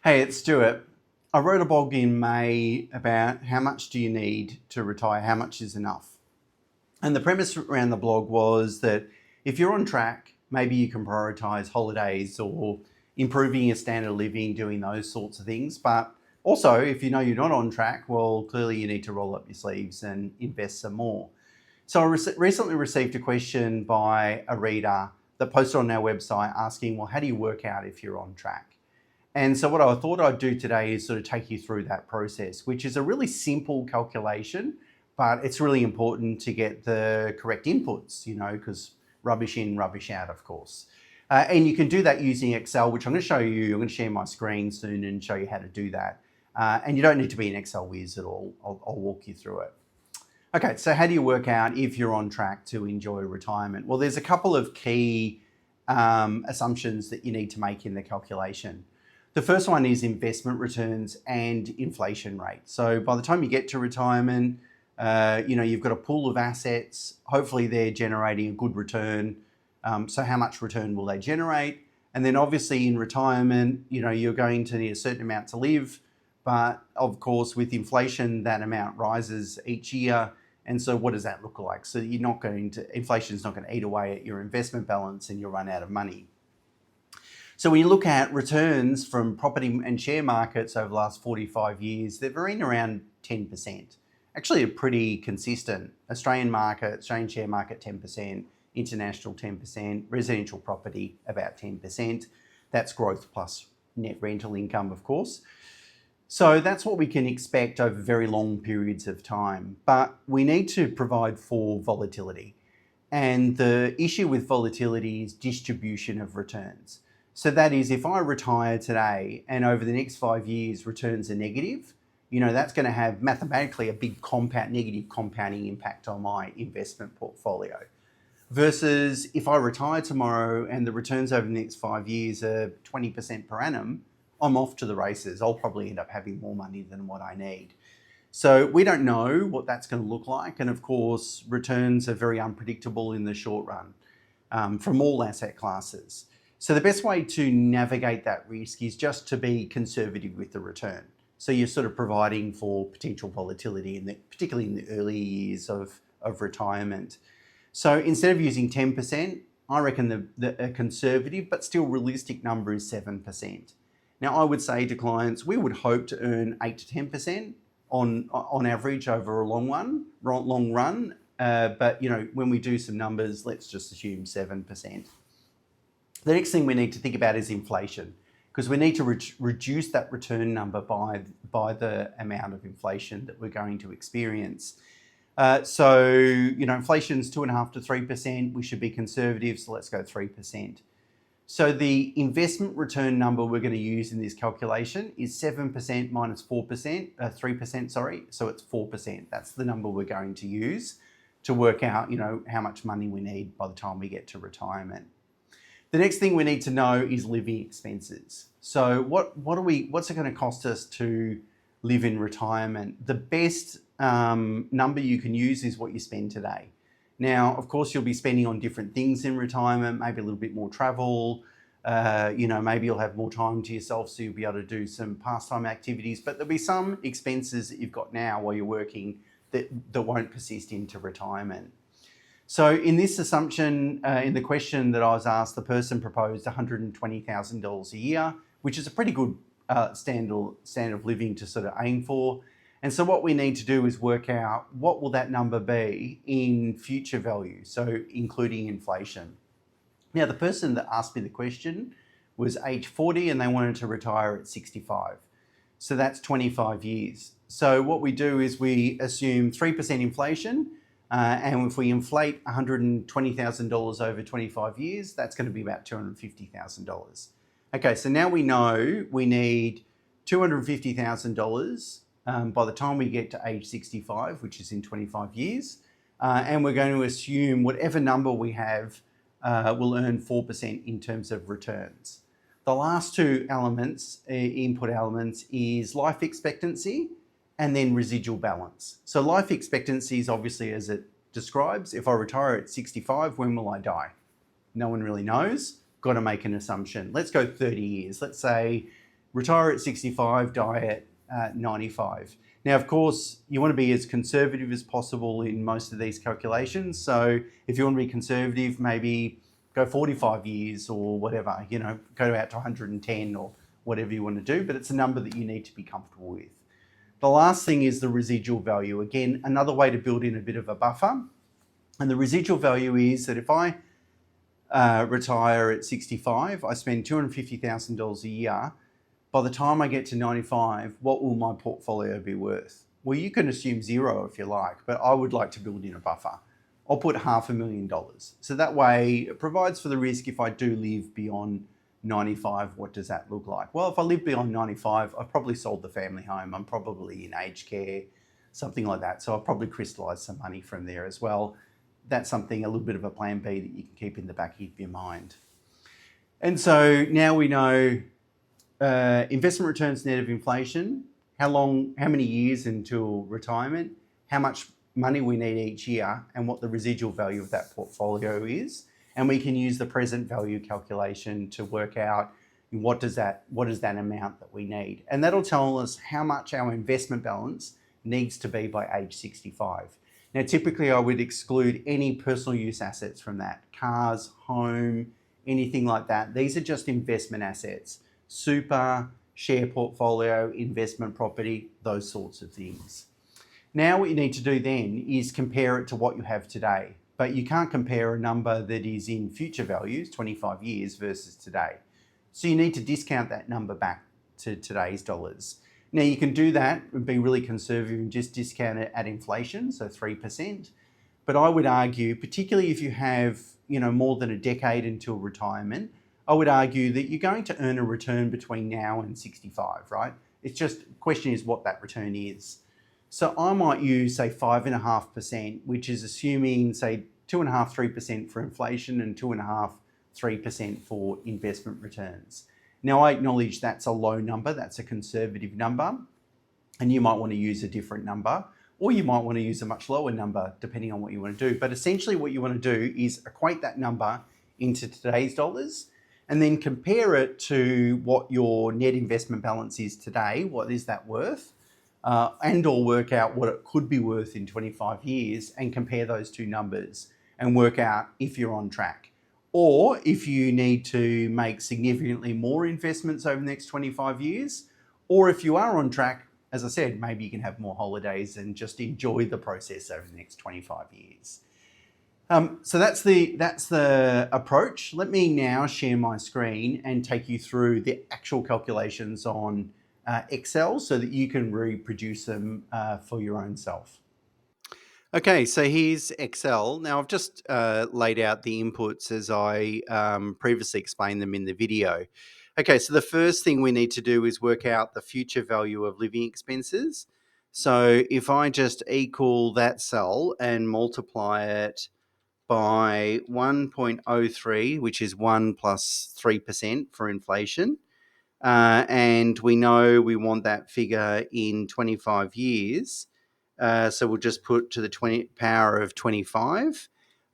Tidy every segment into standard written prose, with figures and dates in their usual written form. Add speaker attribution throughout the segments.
Speaker 1: Hey, it's Stuart. I wrote a blog in May about how much do you need to retire, how much is enough. And the premise around the blog was that if you're on track, maybe you can prioritize holidays or improving your standard of living, doing those sorts of things. But also, if you know you're not on track, well, clearly you need to roll up your sleeves and invest some more. So I recently received a question by a reader that posted on our website asking, well, how do you work out if you're on track? And so what I thought I'd do today is sort of take you through that process, which is a really simple calculation, but it's really important to get the correct inputs, because rubbish in, rubbish out, of course. And you can do that using Excel, which I'm going to show you. I'm going to share my screen soon and show you how to do that. And you don't need to be an Excel whiz at all. I'll walk you through it. Okay, so how do you work out if you're on track to enjoy retirement? Well, there's a couple of key assumptions that you need to make in the calculation. The first one is investment returns and inflation rate. So by the time you get to retirement, you've got a pool of assets. Hopefully they're generating a good return. So how much return will they generate? And then obviously in retirement, you're going to need a certain amount to live. But of course, with inflation, that amount rises each year. And so what does that look like? So inflation's not going to eat away at your investment balance and you'll run out of money. So when you look at returns from property and share markets over the last 45 years, they're varying around 10%. Actually, a pretty consistent. Australian share market 10%, international 10%, residential property about 10%. That's growth plus net rental income, of course. So that's what we can expect over very long periods of time. But we need to provide for volatility. And the issue with volatility is distribution of returns. So that is, if I retire today and over the next 5 years returns are negative, that's going to have mathematically a big negative compounding impact on my investment portfolio. Versus if I retire tomorrow and the returns over the next 5 years are 20% per annum, I'm off to the races. I'll probably end up having more money than what I need. So we don't know what that's going to look like. And of course, returns are very unpredictable in the short run from all asset classes. So the best way to navigate that risk is just to be conservative with the return. So you're sort of providing for potential volatility, particularly in the early years of retirement. So instead of using 10%, I reckon a conservative but still realistic number is 7%. Now I would say to clients, we would hope to earn 8 to 10% on average over a long run. But when we do some numbers, let's just assume 7%. The next thing we need to think about is inflation, because we need to reduce that return number by the amount of inflation that we're going to experience. Inflation's 2.5% to 3%. We should be conservative, so let's go 3%. So the investment return number we're going to use in this calculation is 7% minus 3%, sorry. So it's 4%. That's the number we're going to use to work out, how much money we need by the time we get to retirement. The next thing we need to know is living expenses. So what's it going to cost us to live in retirement? The best number you can use is what you spend today. Now, of course, you'll be spending on different things in retirement, maybe a little bit more travel, maybe you'll have more time to yourself, so you'll be able to do some pastime activities, but there'll be some expenses that you've got now while you're working that won't persist into retirement. So in this assumption, in the question that I was asked, the person proposed $120,000 a year, which is a pretty good standard of living to sort of aim for. And so what we need to do is work out what will that number be in future value, so including inflation. Now, the person that asked me the question was age 40 and they wanted to retire at 65. So that's 25 years. So what we do is we assume 3% inflation, and if we inflate $120,000 over 25 years, that's going to be about $250,000. Okay, so now we know we need $250,000 by the time we get to age 65, which is in 25 years. And we're going to assume whatever number we have will earn 4% in terms of returns. The last two elements, input elements, is life expectancy and then residual balance. So life expectancy is obviously, as it describes, if I retire at 65, when will I die? No one really knows. Got to make an assumption. Let's go 30 years. Let's say retire at 65, die at 95. Now, of course, you want to be as conservative as possible in most of these calculations. So if you want to be conservative, maybe go 45 years or whatever, go out to 110 or whatever you want to do, but it's a number that you need to be comfortable with. The last thing is the residual value. Again, another way to build in a bit of a buffer. And the residual value is that if I retire at 65, I spend $250,000 a year. By the time I get to 95, what will my portfolio be worth? Well, you can assume zero if you like, but I would like to build in a buffer. I'll put $500,000. So that way it provides for the risk if I do live beyond 95, what does that look like? Well, if I live beyond 95, I've probably sold the family home. I'm probably in aged care, something like that. So I'll probably crystallize some money from there as well. That's something, a little bit of a plan B that you can keep in the back of your mind. And so now we know investment returns net of inflation, how many years until retirement, how much money we need each year, and what the residual value of that portfolio is. And we can use the present value calculation to work out what is that amount that we need. And that'll tell us how much our investment balance needs to be by age 65. Now, typically I would exclude any personal use assets from that. Cars, home, anything like that. These are just investment assets. Super, share portfolio, investment property, those sorts of things. Now what you need to do then is compare it to what you have today. But you can't compare a number that is in future values, 25 years versus today. So you need to discount that number back to today's dollars. Now you can do that and be really conservative and just discount it at inflation, so 3%. But I would argue, particularly if you have more than a decade until retirement, I would argue that you're going to earn a return between now and 65, right? It's just, the question is what that return is. So I might use, say, 5.5%, which is assuming, say, 2.5%, 3% for inflation and 2.5%, 3% for investment returns. Now, I acknowledge that's a low number, that's a conservative number, and you might want to use a different number, or you might want to use a much lower number, depending on what you want to do. But essentially what you want to do is equate that number into today's dollars, and then compare it to what your net investment balance is today. What is that worth? And or work out what it could be worth in 25 years and compare those two numbers and work out if you're on track. Or if you need to make significantly more investments over the next 25 years, or if you are on track, as I said, maybe you can have more holidays and just enjoy the process over the next 25 years. So that's the approach. Let me now share my screen and take you through the actual calculations on Excel so that you can reproduce them for your own self. Okay, so here's Excel. Now I've just laid out the inputs as I previously explained them in the video. Okay, so the first thing we need to do is work out the future value of living expenses. So if I just equal that cell and multiply it by 1.03, which is 1 plus 3% for inflation, and we know we want that figure in 25 years, so we'll just put to the power of 25,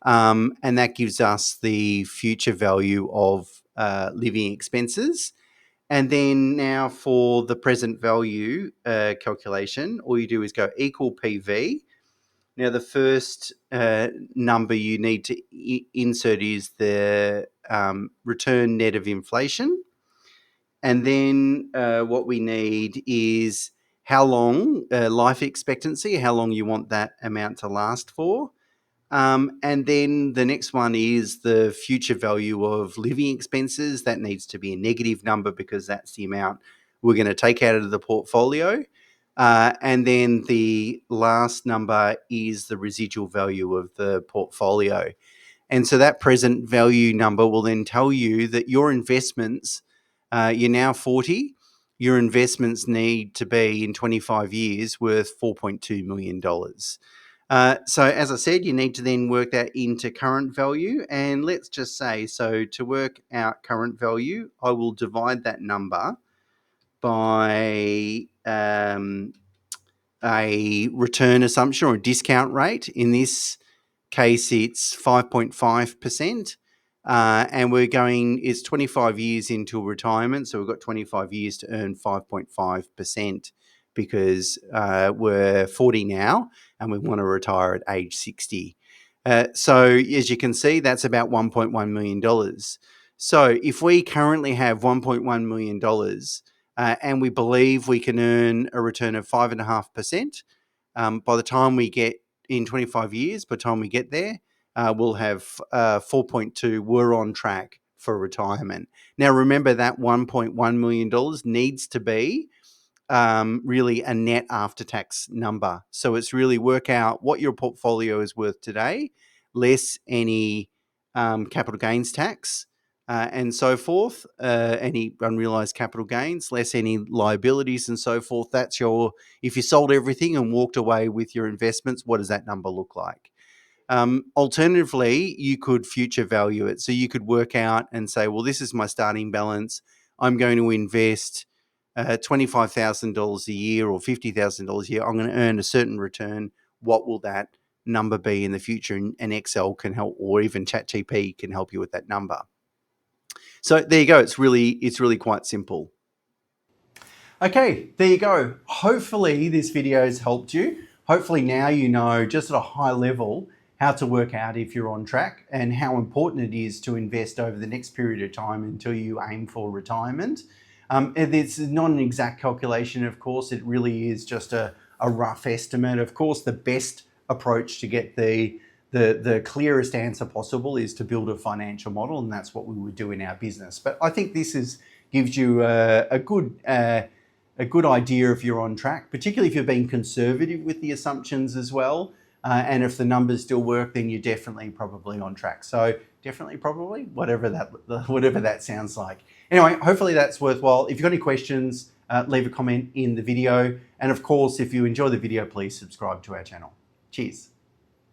Speaker 1: and that gives us the future value of living expenses. And then now for the present value calculation, all you do is go equal PV. Now, the first number you need to insert is the return net of inflation. And then what we need is how long, life expectancy, how long you want that amount to last for. And then the next one is the future value of living expenses. That needs to be a negative number because that's the amount we're going to take out of the portfolio. And then the last number is the residual value of the portfolio. And so that present value number will then tell you that your investments, you're now 40, your investments need to be in 25 years worth $4.2 million. So as I said, you need to then work that into current value. And let's just say, so to work out current value, I will divide that number by a return assumption or a discount rate. In this case, it's 5.5%. and we're going, it's 25 years into retirement, so we've got 25 years to earn 5.5% because we're 40 now and we want to retire at age 60. So as you can see, that's about $1.1 million. So if we currently have $1.1 million and we believe we can earn a return of 5.5%, by the time we get in 25 years, by the time we get there, we'll have 4.2. We're on track for retirement. Now, remember that $1.1 million needs to be really a net after-tax number. So it's really work out what your portfolio is worth today, less any capital gains tax and so forth, any unrealized capital gains, less any liabilities and so forth. That's your, if you sold everything and walked away with your investments, what does that number look like? Alternatively, you could future value it. So you could work out and say, well, this is my starting balance. I'm going to invest $25,000 a year or $50,000 a year. I'm going to earn a certain return. What will that number be in the future? And Excel can help, or even ChatGPT can help you with that number. So there you go. It's really quite simple. Okay, there you go. Hopefully this video has helped you. Hopefully now you know just at a high level how to work out if you're on track and how important it is to invest over the next period of time until you aim for retirement. It's not an exact calculation, of course. It really is just a rough estimate. Of course, the best approach to get the clearest answer possible is to build a financial model, and that's what we would do in our business. But I think this gives you a good idea if you're on track, particularly if you're being conservative with the assumptions as well. And if the numbers still work, then you're definitely probably on track. So definitely, probably, whatever that sounds like. Anyway, hopefully that's worthwhile. If you've got any questions, leave a comment in the video. And of course, if you enjoy the video, please subscribe to our channel. Cheers.